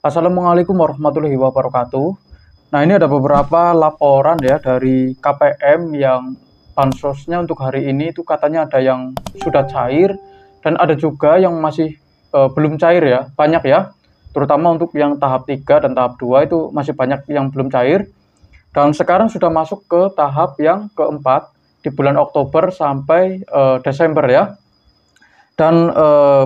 Assalamualaikum warahmatullahi wabarakatuh. Nah, ini ada beberapa laporan ya dari KPM yang bansosnya untuk hari ini itu katanya ada yang sudah cair dan ada juga yang masih belum cair ya, banyak ya. Terutama untuk yang tahap 3 dan tahap 2 itu masih banyak yang belum cair. Dan sekarang sudah masuk ke tahap yang keempat di bulan Oktober sampai Desember ya. Dan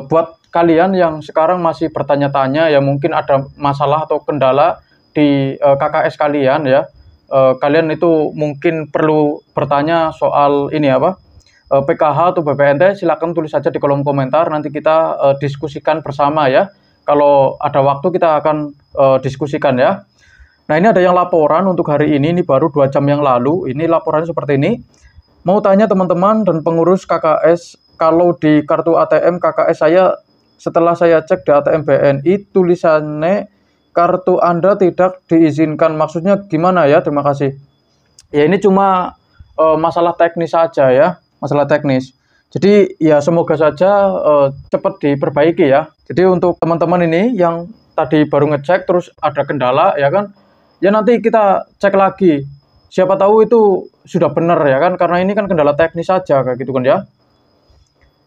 buat kalian yang sekarang masih bertanya-tanya ya mungkin ada masalah atau kendala di KKS kalian ya. Kalian itu mungkin perlu bertanya soal ini apa? PKH atau BPNT, silakan tulis saja di kolom komentar, nanti kita diskusikan bersama ya. Kalau ada waktu kita akan diskusikan ya. Nah, ini ada yang laporan untuk hari ini baru 2 jam yang lalu. Ini laporannya seperti ini. Mau tanya teman-teman dan pengurus KKS, kalau di kartu ATM KKS saya, setelah saya cek di ATM BNI, tulisannya kartu Anda tidak diizinkan. Maksudnya gimana ya? Terima kasih. Ya, ini cuma masalah teknis saja ya, masalah teknis. Jadi ya semoga saja cepat diperbaiki ya. Jadi untuk teman-teman ini yang tadi baru ngecek terus ada kendala ya kan, ya nanti kita cek lagi. Siapa tahu itu sudah benar ya kan, karena ini kan kendala teknis saja kayak gitu kan ya.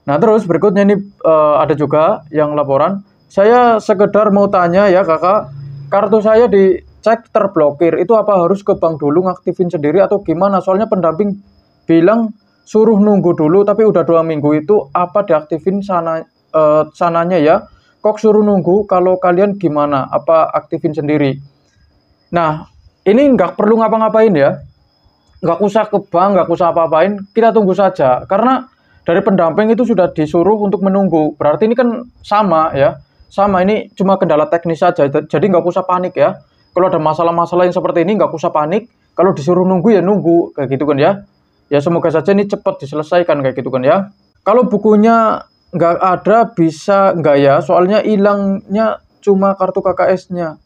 Nah, terus berikutnya ini ada juga yang laporan. Saya sekedar mau tanya ya kakak, kartu saya dicek terblokir, itu apa harus ke bank dulu ngaktifin sendiri atau gimana? Soalnya pendamping bilang suruh nunggu dulu, tapi udah 2 minggu itu apa diaktifin sananya ya? Kok suruh nunggu, kalau kalian gimana? Apa aktifin sendiri? Nah, ini nggak perlu ngapa-ngapain ya. Nggak usah ke bank, nggak usah apa-apain, kita tunggu saja. Karena dari pendamping itu sudah disuruh untuk menunggu. Berarti ini kan sama ya. Sama, ini cuma kendala teknis saja. Jadi nggak usah panik ya. Kalau ada masalah-masalah yang seperti ini nggak usah panik. Kalau disuruh nunggu ya nunggu kayak gitu kan ya. Ya semoga saja ini cepat diselesaikan kayak gitu kan ya. Kalau bukunya nggak ada bisa nggak ya? Soalnya hilangnya cuma kartu KKS-nya.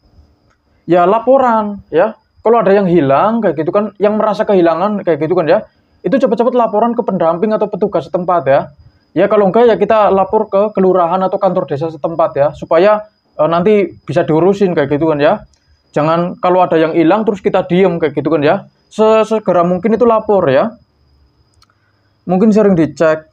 Ya laporan ya. Kalau ada yang hilang kayak gitu kan, yang merasa kehilangan kayak gitu kan ya, itu cepat-cepat laporan ke pendamping atau petugas setempat ya. Ya kalau enggak ya kita lapor ke kelurahan atau kantor desa setempat ya, supaya nanti bisa diurusin kayak gitu kan ya. Jangan kalau ada yang hilang terus kita diem kayak gitu kan ya. Segera mungkin itu lapor ya. Mungkin sering dicek,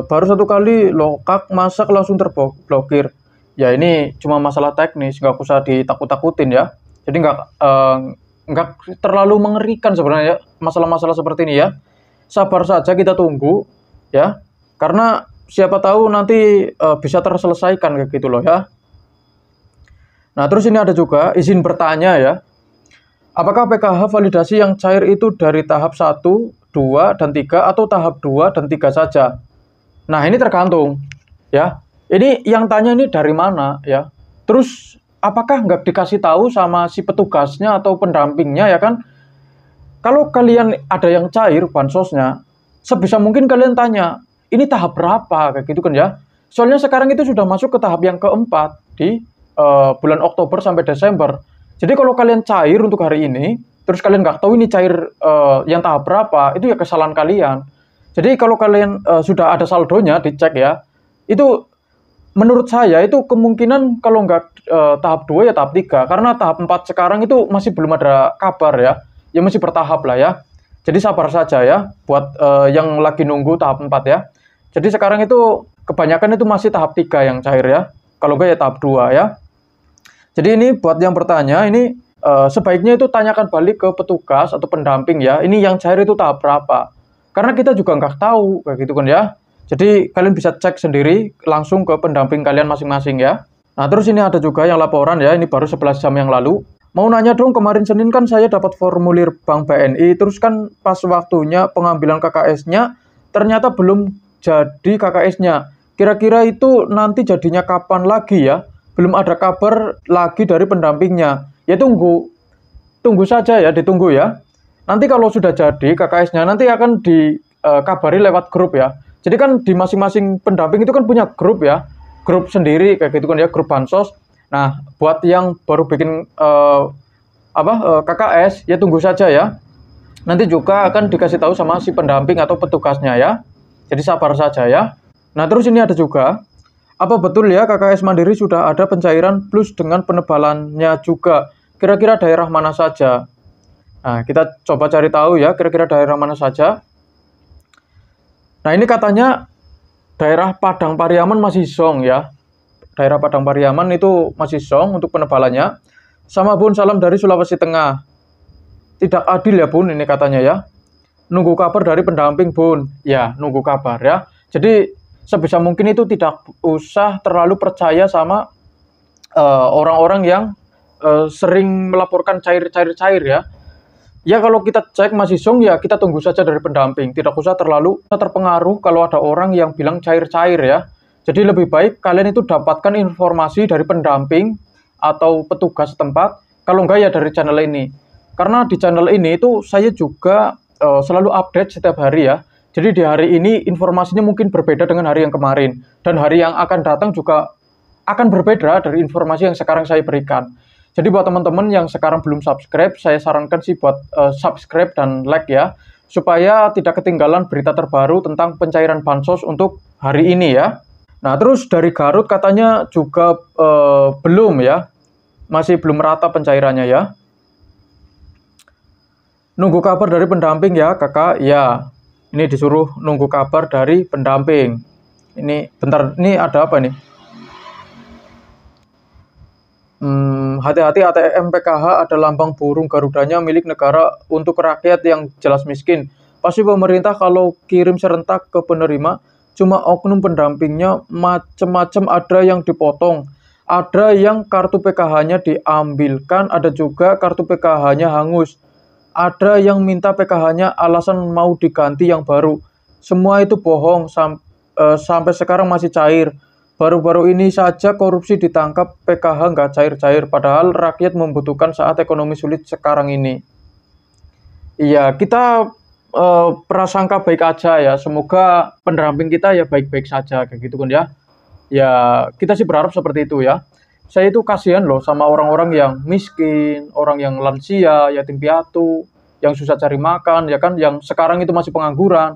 baru 1 kali lokak masak langsung terblokir. Ya ini cuma masalah teknis, nggak usah ditakut-takutin ya. Jadi nggak terlalu mengerikan sebenarnya masalah-masalah seperti ini ya. Sabar saja, kita tunggu ya. Karena siapa tahu nanti bisa terselesaikan kayak gitu loh ya. Nah, terus ini ada juga izin bertanya ya. Apakah PKH validasi yang cair itu dari tahap 1, 2, dan 3 atau tahap 2 dan 3 saja? Nah, ini tergantung ya. Ini yang tanya ini dari mana ya. Terus apakah nggak dikasih tahu sama si petugasnya atau pendampingnya ya kan? Kalau kalian ada yang cair bansosnya, sebisa mungkin kalian tanya, ini tahap berapa kayak gitu kan ya? Soalnya sekarang itu sudah masuk ke tahap yang keempat di bulan Oktober sampai Desember. Jadi kalau kalian cair untuk hari ini, terus kalian nggak tahu ini cair yang tahap berapa, itu ya kesalahan kalian. Jadi kalau kalian sudah ada saldonya dicek ya, itu menurut saya itu kemungkinan kalau nggak tahap 2 ya tahap 3. Karena tahap 4 sekarang itu masih belum ada kabar ya. Ya masih bertahap lah ya. Jadi sabar saja ya buat yang lagi nunggu tahap 4 ya. Jadi sekarang itu kebanyakan itu masih tahap 3 yang cair ya. Kalau nggak ya tahap 2 ya. Jadi ini buat yang bertanya, ini sebaiknya itu tanyakan balik ke petugas atau pendamping ya. Ini yang cair itu tahap berapa. Karena kita juga nggak tahu kayak gitu kan ya. Jadi kalian bisa cek sendiri langsung ke pendamping kalian masing-masing ya. Nah, terus ini ada juga yang laporan ya, ini baru 11 jam yang lalu. Mau nanya dong, kemarin Senin kan saya dapat formulir Bank BNI, terus kan pas waktunya pengambilan KKS-nya ternyata belum jadi KKS-nya. Kira-kira itu nanti jadinya kapan lagi ya? Belum ada kabar lagi dari pendampingnya. Ya tunggu saja ya, ditunggu ya. Nanti kalau sudah jadi KKS-nya nanti akan dikabari lewat grup ya. Jadi kan di masing-masing pendamping itu kan punya grup ya, grup sendiri kayak gitu kan ya, grup bansos. Nah, buat yang baru bikin KKS ya tunggu saja ya. Nanti juga akan dikasih tahu sama si pendamping atau petugasnya ya. Jadi sabar saja ya. Nah, terus ini ada juga, Apa betul ya KKS Mandiri sudah ada pencairan plus dengan penebalannya juga? Kira-kira daerah mana saja? Nah, kita coba cari tahu ya, kira-kira daerah mana saja. Nah, ini katanya daerah Padang Pariaman masih zong ya. Daerah Padang Pariaman itu masih zong untuk penebalannya. Sama Bun, salam dari Sulawesi Tengah. Tidak adil ya Bun, ini katanya ya. Nunggu kabar dari pendamping Bun. Ya, nunggu kabar ya. Jadi sebisa mungkin itu tidak usah terlalu percaya sama orang-orang yang sering melaporkan cair ya. Ya kalau kita cek masih zong ya kita tunggu saja dari pendamping. Tidak usah terlalu terpengaruh kalau ada orang yang bilang cair ya. Jadi lebih baik kalian itu dapatkan informasi dari pendamping atau petugas setempat. Kalau enggak ya dari channel ini. Karena di channel ini itu saya juga selalu update setiap hari ya. Jadi di hari ini informasinya mungkin berbeda dengan hari yang kemarin. Dan hari yang akan datang juga akan berbeda dari informasi yang sekarang saya berikan. Jadi buat teman-teman yang sekarang belum subscribe, saya sarankan sih buat subscribe dan like ya. Supaya tidak ketinggalan berita terbaru tentang pencairan bansos untuk hari ini ya. Nah terus dari Garut katanya juga belum ya. Masih belum rata pencairannya ya. Nunggu kabar dari pendamping ya kakak. Ya, ini disuruh nunggu kabar dari pendamping. Ini bentar, ini ada apa nih? Hati-hati ATM PKH ada lambang burung Garudanya milik negara untuk rakyat yang jelas miskin. Pasti pemerintah kalau kirim serentak ke penerima, cuma oknum pendampingnya macem-macem, ada yang dipotong. Ada yang kartu PKH-nya diambilkan, ada juga kartu PKH-nya hangus. Ada yang minta PKH-nya alasan mau diganti yang baru. Semua itu bohong, sampai sekarang masih cair. Baru-baru ini saja korupsi ditangkap, PKH nggak cair-cair. Padahal rakyat membutuhkan saat ekonomi sulit sekarang ini. Iya, kita prasangka baik aja ya. Semoga pendamping kita ya baik-baik saja kayak gitu kan ya. Ya, kita sih berharap seperti itu ya. Saya itu kasihan loh sama orang-orang yang miskin, orang yang lansia, yatim piatu, yang susah cari makan, ya kan, yang sekarang itu masih pengangguran.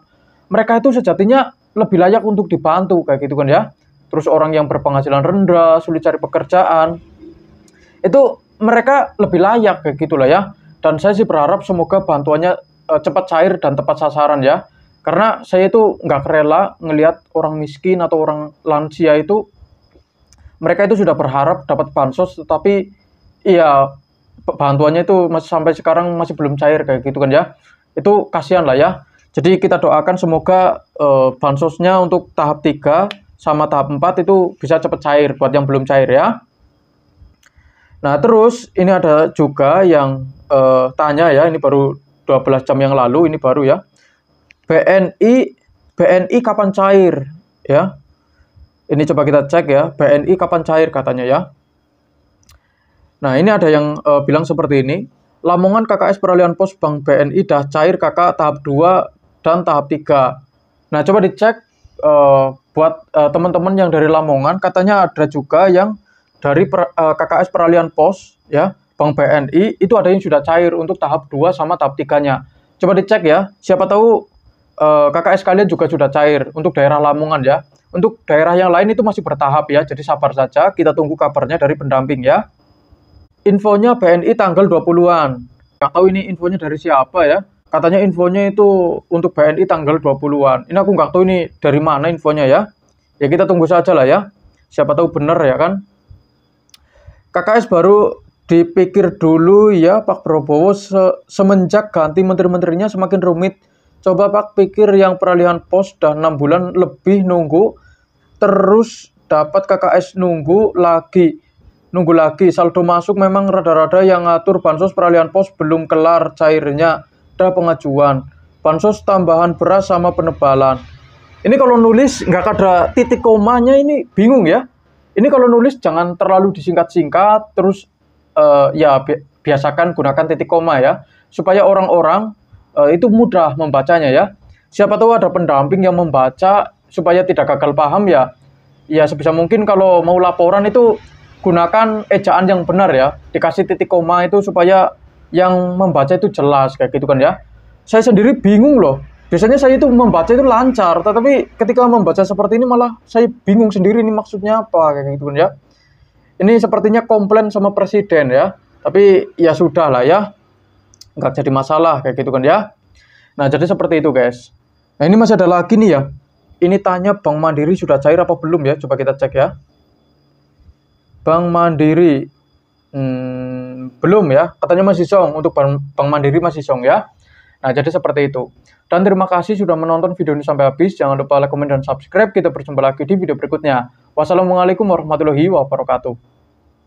Mereka itu sejatinya lebih layak untuk dibantu, kayak gitu kan ya. Terus orang yang berpenghasilan rendah, sulit cari pekerjaan, itu mereka lebih layak, kayak gitulah ya. Dan saya sih berharap semoga bantuannya cepat cair dan tepat sasaran ya. Karena saya itu nggak rela ngelihat orang miskin atau orang lansia itu, mereka itu sudah berharap dapat bansos, tetapi iya bantuannya itu masih sampai sekarang masih belum cair kayak gitu kan ya. Itu kasihan lah ya. Jadi kita doakan semoga bansosnya untuk tahap 3 sama tahap 4 itu bisa cepat cair buat yang belum cair ya. Nah terus ini ada juga yang tanya ya, ini baru 12 jam yang lalu, ini baru ya. BNI kapan cair ya? Ini coba kita cek ya, BNI kapan cair katanya ya. Nah ini ada yang bilang seperti ini. Lamongan KKS peralihan pos Bank BNI dah cair kakak tahap 2 dan tahap 3. Nah coba dicek buat teman-teman yang dari Lamongan, katanya ada juga yang dari KKS peralihan pos ya Bank BNI itu ada yang sudah cair untuk tahap 2 sama tahap 3-nya. Coba dicek ya, siapa tahu KKS kalian juga sudah cair untuk daerah Lamongan ya. Untuk daerah yang lain itu masih bertahap ya, jadi sabar saja, kita tunggu kabarnya dari pendamping ya. Infonya BNI tanggal 20-an. Nggak tahu ini infonya dari siapa ya. Katanya infonya itu untuk BNI tanggal 20-an. Ini aku nggak tahu ini dari mana infonya ya. Ya kita tunggu saja lah ya. Siapa tahu benar ya kan. KKS baru dipikir dulu ya Pak Prabowo, semenjak ganti menteri-menterinya semakin rumit. Coba Pak pikir yang peralihan pos dah 6 bulan lebih nunggu, terus dapat KKS nunggu lagi. Saldo masuk memang rada-rada, yang ngatur bansos peralihan pos belum kelar cairnya, ada pengajuan. Bansos tambahan beras sama penebalan. Ini kalau nulis nggak ada titik komanya ini bingung ya. Ini kalau nulis jangan terlalu disingkat-singkat, terus ya biasakan gunakan titik koma ya. Supaya orang-orang itu mudah membacanya ya. Siapa tahu ada pendamping yang membaca supaya tidak gagal paham ya. Ya sebisa mungkin kalau mau laporan itu gunakan ejaan yang benar ya. Dikasih titik koma itu supaya yang membaca itu jelas kayak gitu kan ya. Saya sendiri bingung loh. Biasanya saya itu membaca itu lancar, tetapi ketika membaca seperti ini malah saya bingung sendiri ini maksudnya apa kayak gitu kan ya. Ini sepertinya komplain sama presiden ya. Tapi ya sudah lah ya, nggak jadi masalah kayak gitu kan ya. Nah jadi seperti itu guys. Nah ini masih ada lagi nih ya. Ini tanya Bank Mandiri sudah cair apa belum ya? Coba kita cek ya. Bank Mandiri belum ya. Katanya masih song. Untuk Bank Mandiri masih song ya. Nah jadi seperti itu. Dan terima kasih sudah menonton video ini sampai habis. Jangan lupa like, komen, dan subscribe. Kita berjumpa lagi di video berikutnya. Wassalamualaikum warahmatullahi wabarakatuh.